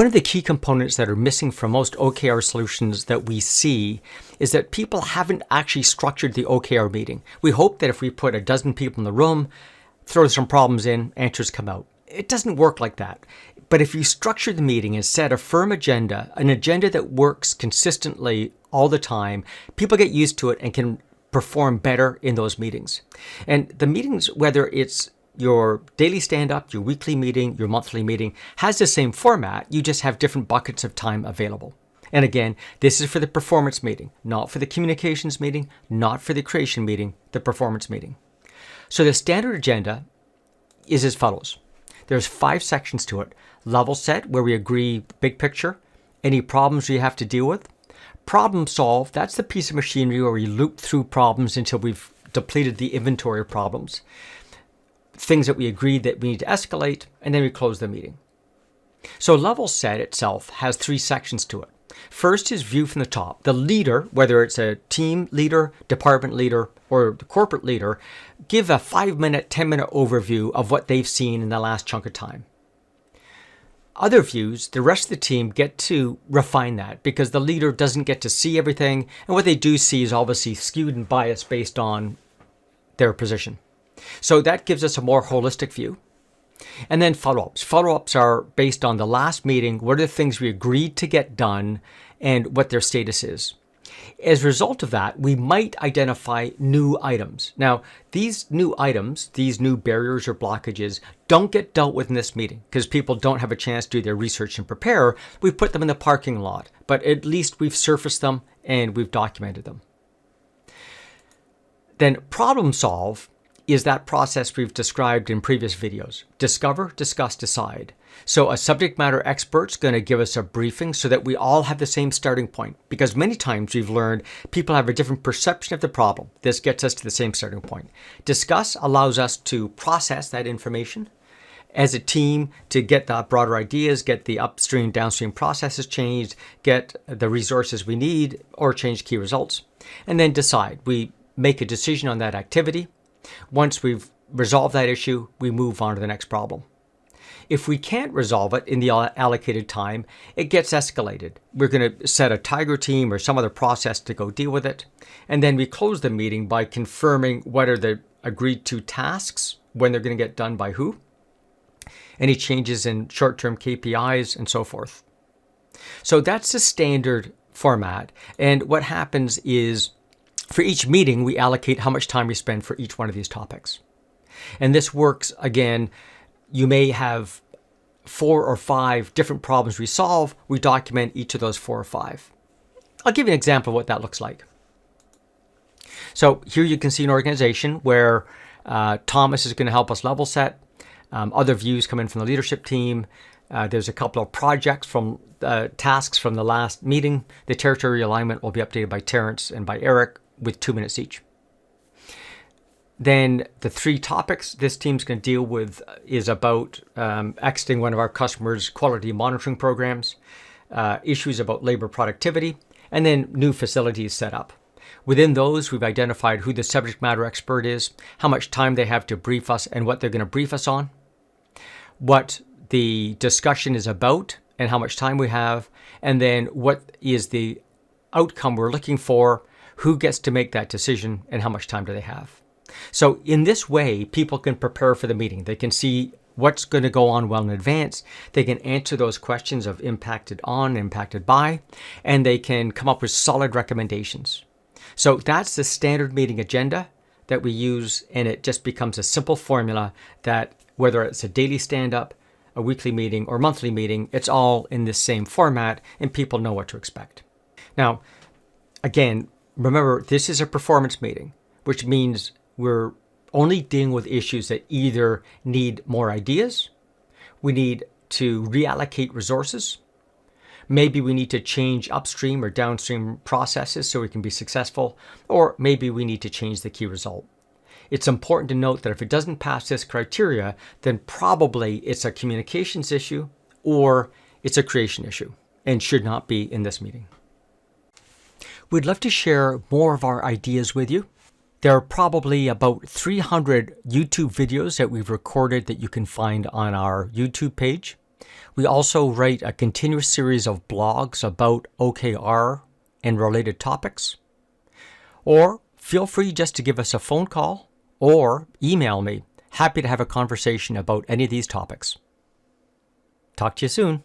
One of the key components that are missing from most OKR solutions that we see is that people haven't actually structured the OKR meeting. We hope that if we put a dozen people in the room, throw some problems in, answers come out. It doesn't work like that. But if you structure the meeting and set a firm agenda, an agenda that works consistently all the time, people get used to it and can perform better in those meetings. And the meetings, whether it's your daily stand-up, your weekly meeting, your monthly meeting, has the same format. You just have different buckets of time available. And again, this is for the performance meeting, not for the communications meeting, not for the creation meeting, the performance meeting. So the standard agenda is as follows. There's 5 sections to it. Level set, where we agree big picture, any problems we have to deal with. Problem solve, that's the piece of machinery where we loop through problems until we've depleted the inventory of problems. Things that we agreed that we need to escalate, and then we close the meeting. So level set itself has 3 sections to it. First is view from the top. The leader, whether it's a team leader, department leader, or the corporate leader, give a 5-minute, 10-minute overview of what they've seen in the last chunk of time. Other views, the rest of the team get to refine that because the leader doesn't get to see everything, and what they do see is obviously skewed and biased based on their position. So that gives us a more holistic view. And then follow-ups. Follow-ups are based on the last meeting, what are the things we agreed to get done, and what their status is. As a result of that, we might identify new items. Now, these new items, these new barriers or blockages, don't get dealt with in this meeting because people don't have a chance to do their research and prepare. We put them in the parking lot, but at least we've surfaced them and we've documented them. Then problem solve is that process we've described in previous videos. Discover, discuss, decide. So a subject matter expert's going to give us a briefing so that we all have the same starting point. Because many times we've learned people have a different perception of the problem. This gets us to the same starting point. Discuss allows us to process that information as a team to get the broader ideas, get the upstream, downstream processes changed, get the resources we need, or change key results. And then decide. We make a decision on that activity. Once we've resolved that issue, we move on to the next problem. If we can't resolve it in the allocated time, it gets escalated. We're going to set a tiger team or some other process to go deal with it. And then we close the meeting by confirming what are the agreed to tasks, when they're going to get done by who, any changes in short-term KPIs, and so forth. So that's the standard format. And what happens is, for each meeting, we allocate how much time we spend for each one of these topics. And this works, again, you may have 4 or 5 different problems we solve. We document each of those 4 or 5. I'll give you an example of what that looks like. So here you can see an organization where Thomas is going to help us level set. Other views come in from the leadership team. There's a couple of projects from tasks from the last meeting. The territory alignment will be updated by Terrence and by Eric with 2 minutes each. Then the 3 topics this team's going to deal with is about exiting one of our customers' quality monitoring programs, issues about labor productivity, and then new facilities set up. Within those, we've identified who the subject matter expert is, how much time they have to brief us and what they're going to brief us on, what the discussion is about and how much time we have, and then what is the outcome we're looking for, who gets to make that decision, and how much time do they have. So in this way, people can prepare for the meeting. They can see what's going to go on well in advance. They can answer those questions of impacted on, impacted by, and they can come up with solid recommendations. So that's the standard meeting agenda that we use, and it just becomes a simple formula that whether it's a daily stand-up, a weekly meeting, or monthly meeting, it's all in this same format, and people know what to expect. Now, again, remember, this is a performance meeting, which means we're only dealing with issues that either need more ideas, we need to reallocate resources, maybe we need to change upstream or downstream processes so we can be successful, or maybe we need to change the key result. It's important to note that if it doesn't pass this criteria, then probably it's a communications issue or it's a creation issue and should not be in this meeting. We'd love to share more of our ideas with you. There are probably about 300 YouTube videos that we've recorded that you can find on our YouTube page. We also write a continuous series of blogs about OKR and related topics. Or feel free just to give us a phone call or email me. Happy to have a conversation about any of these topics. Talk to you soon.